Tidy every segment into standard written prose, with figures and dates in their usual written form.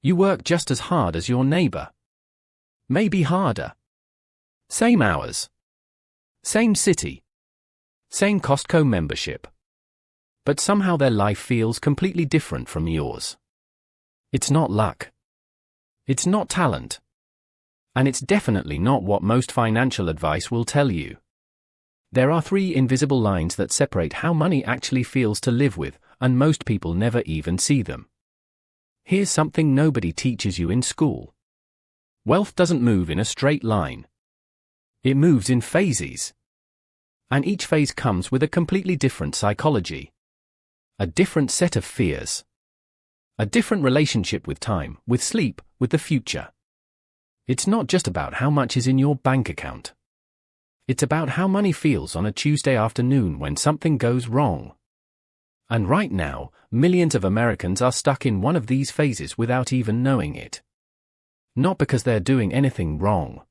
You work just as hard as your neighbor. Maybe harder. Same hours. Same city. Same Costco membership. But somehow their life feels completely different from yours. It's not luck. It's not talent. And it's definitely not what most financial advice will tell you. There are 3 invisible lines that separate how money actually feels to live with, and most people never even see them. Here's something nobody teaches you in school. Wealth doesn't move in a straight line. It moves in phases. And each phase comes with a completely different psychology. A different set of fears. A different relationship with time, with sleep, with the future. It's not just about how much is in your bank account. It's about how money feels on a Tuesday afternoon when something goes wrong. And right now, millions of Americans are stuck in one of these phases without even knowing it. Not because they're doing anything wrong,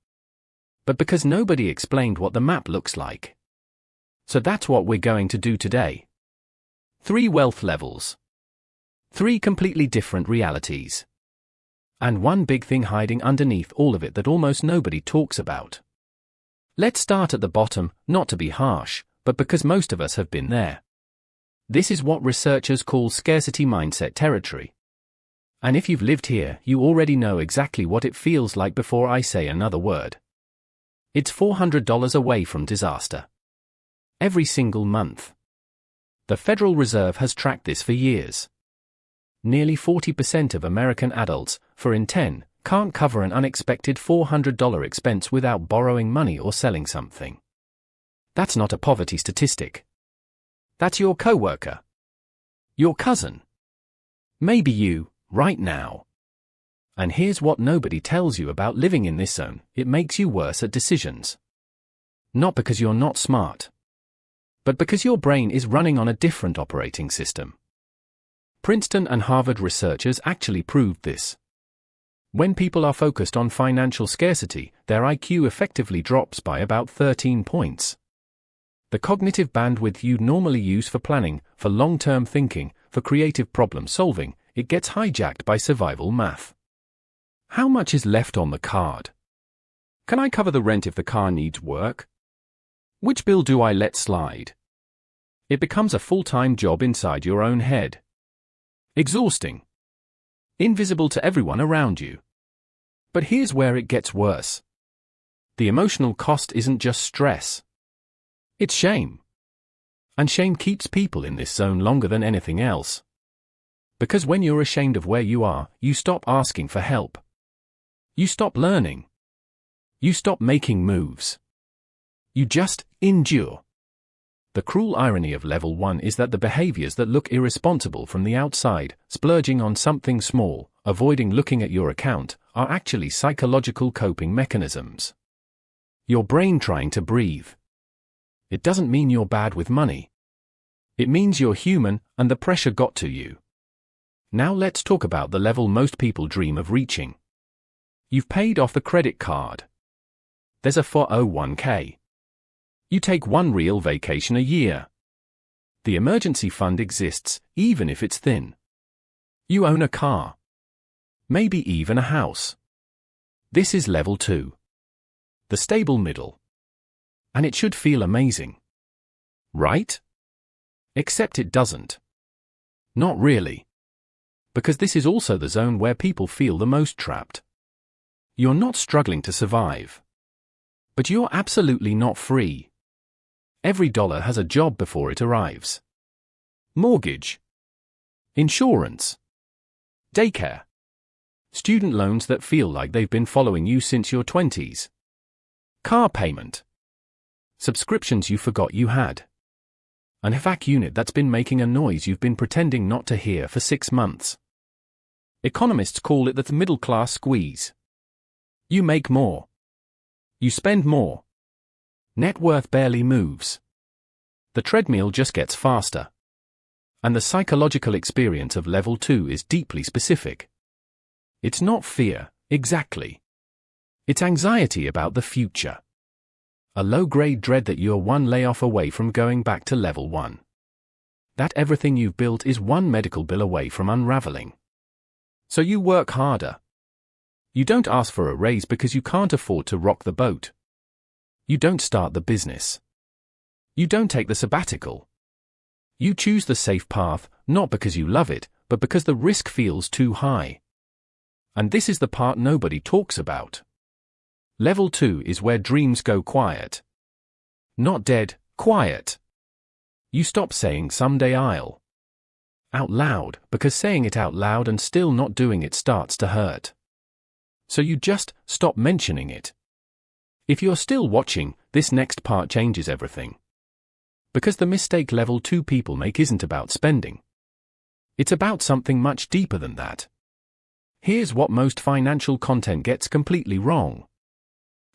but because nobody explained what the map looks like. So that's what we're going to do today. 3 wealth levels. 3 completely different realities. And one big thing hiding underneath all of it that almost nobody talks about. Let's start at the bottom, not to be harsh, but because most of us have been there. This is what researchers call scarcity mindset territory. And if you've lived here, you already know exactly what it feels like before I say another word. It's $400 away from disaster. Every single month. The Federal Reserve has tracked this for years. Nearly 40% of American adults, 4 in 10, can't cover an unexpected $400 expense without borrowing money or selling something. That's not a poverty statistic. That's your coworker. Your cousin. Maybe you, right now. And here's what nobody tells you about living in this zone: it makes you worse at decisions. Not because you're not smart, but because your brain is running on a different operating system. Princeton and Harvard researchers actually proved this. When people are focused on financial scarcity, their IQ effectively drops by about 13 points. The cognitive bandwidth you'd normally use for planning, for long-term thinking, for creative problem solving, it gets hijacked by survival math. How much is left on the card? Can I cover the rent if the car needs work? Which bill do I let slide? It becomes a full-time job inside your own head. Exhausting. Invisible to everyone around you. But here's where it gets worse. The emotional cost isn't just stress. It's shame. And shame keeps people in this zone longer than anything else. Because when you're ashamed of where you are, you stop asking for help. You stop learning. You stop making moves. You just endure. The cruel irony of level 1 is that the behaviors that look irresponsible from the outside, splurging on something small, avoiding looking at your account, are actually psychological coping mechanisms. Your brain trying to breathe. It doesn't mean you're bad with money. It means you're human, and the pressure got to you. Now let's talk about the level most people dream of reaching. You've paid off the credit card. There's a 401k. You take one real vacation a year. The emergency fund exists, even if it's thin. You own a car. Maybe even a house. This is level 2. The stable middle. And it should feel amazing. Right? Except it doesn't. Not really. Because this is also the zone where people feel the most trapped. You're not struggling to survive. But you're absolutely not free. Every dollar has a job before it arrives. Mortgage. Insurance. Daycare. Student loans that feel like they've been following you since your 20s. Car payment. Subscriptions you forgot you had. An HVAC unit that's been making a noise you've been pretending not to hear for 6 months. Economists call it the middle-class squeeze. You make more. You spend more. Net worth barely moves. The treadmill just gets faster. And the psychological experience of level 2 is deeply specific. It's not fear, exactly. It's anxiety about the future. A low-grade dread that you're one layoff away from going back to level 1. That everything you've built is one medical bill away from unraveling. So you work harder. You don't ask for a raise because you can't afford to rock the boat. You don't start the business. You don't take the sabbatical. You choose the safe path, not because you love it, but because the risk feels too high. And this is the part nobody talks about. Level 2 is where dreams go quiet. Not dead, quiet. You stop saying someday I'll out loud, because saying it out loud and still not doing it starts to hurt. So you just stop mentioning it. If you're still watching, this next part changes everything. Because the mistake level 2 people make isn't about spending. It's about something much deeper than that. Here's what most financial content gets completely wrong.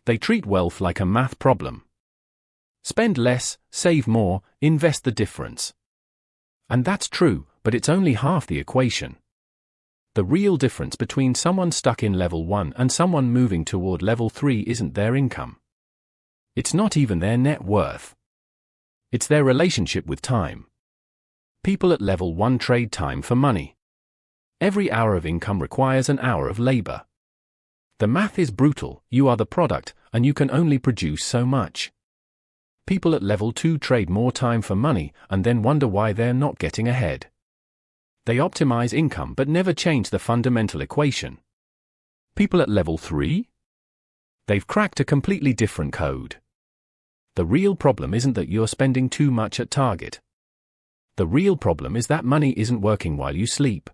They treat wealth like a math problem. Spend less, save more, invest the difference. And that's true, but it's only half the equation. The real difference between someone stuck in level 1 and someone moving toward level 3 isn't their income. It's not even their net worth. It's their relationship with time. People at level 1 trade time for money. Every hour of income requires an hour of labor. The math is brutal, you are the product, and you can only produce so much. People at level 2 trade more time for money and then wonder why they're not getting ahead. They optimize income but never change the fundamental equation. People at level 3? They've cracked a completely different code. The real problem isn't that you're spending too much at Target. The real problem is that money isn't working while you sleep.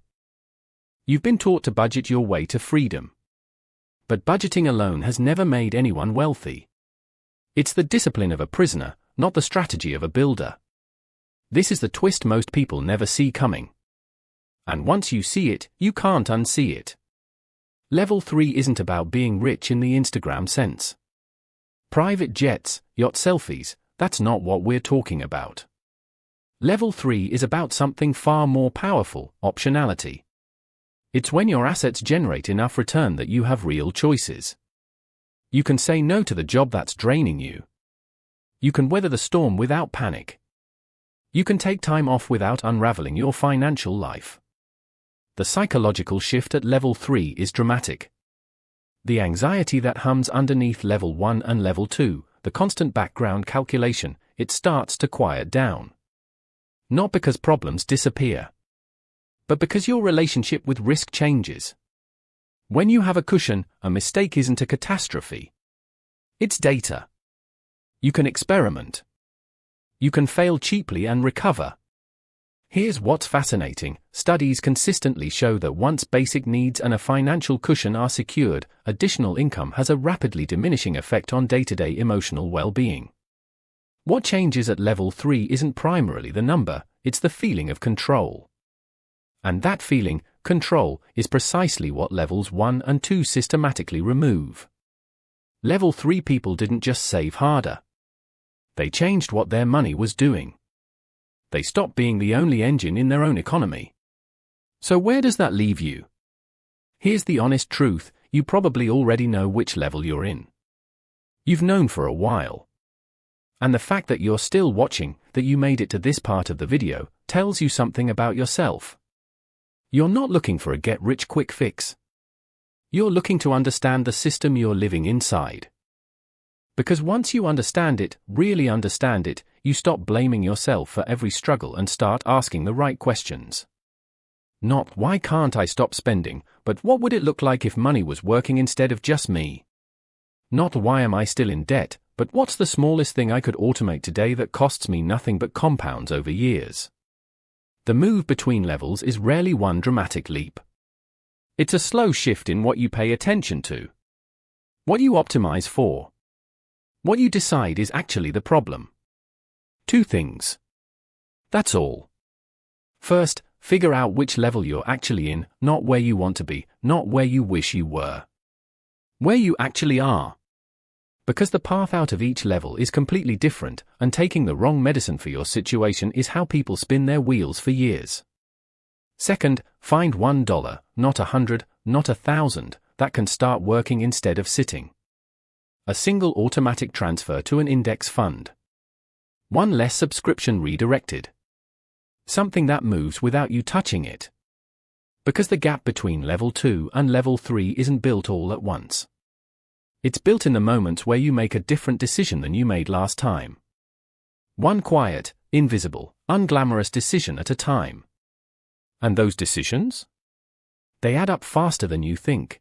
You've been taught to budget your way to freedom. But budgeting alone has never made anyone wealthy. It's the discipline of a prisoner, not the strategy of a builder. This is the twist most people never see coming. And once you see it, you can't unsee it. Level 3 isn't about being rich in the Instagram sense. Private jets, yacht selfies, that's not what we're talking about. Level 3 is about something far more powerful, optionality. It's when your assets generate enough return that you have real choices. You can say no to the job that's draining you. You can weather the storm without panic. You can take time off without unraveling your financial life. The psychological shift at level 3 is dramatic. The anxiety that hums underneath level 1 and level 2, the constant background calculation, it starts to quiet down. Not because problems disappear, but because your relationship with risk changes. When you have a cushion, a mistake isn't a catastrophe. It's data. You can experiment. You can fail cheaply and recover. Here's what's fascinating. Studies consistently show that once basic needs and a financial cushion are secured, additional income has a rapidly diminishing effect on day-to-day emotional well-being. What changes at level 3 isn't primarily the number, it's the feeling of control. And that feeling, control, is precisely what levels 1 and 2 systematically remove. Level 3 people didn't just save harder. They changed what their money was doing. They stopped being the only engine in their own economy. So where does that leave you? Here's the honest truth, you probably already know which level you're in. You've known for a while. And the fact that you're still watching, that you made it to this part of the video, tells you something about yourself. You're not looking for a get-rich-quick fix. You're looking to understand the system you're living inside. Because once you understand it, really understand it, you stop blaming yourself for every struggle and start asking the right questions. Not, why can't I stop spending, but what would it look like if money was working instead of just me? Not, why am I still in debt, but what's the smallest thing I could automate today that costs me nothing but compounds over years? The move between levels is rarely one dramatic leap. It's a slow shift in what you pay attention to. What you optimize for. What you decide is actually the problem. 2 things. That's all. First, figure out which level you're actually in, not where you want to be, not where you wish you were. Where you actually are. Because the path out of each level is completely different, and taking the wrong medicine for your situation is how people spin their wheels for years. Second, find $1, not 100, not 1,000, that can start working instead of sitting. A single automatic transfer to an index fund. One less subscription redirected. Something that moves without you touching it. Because the gap between level 2 and level 3 isn't built all at once. It's built in the moments where you make a different decision than you made last time. One quiet, invisible, unglamorous decision at a time. And those decisions? They add up faster than you think.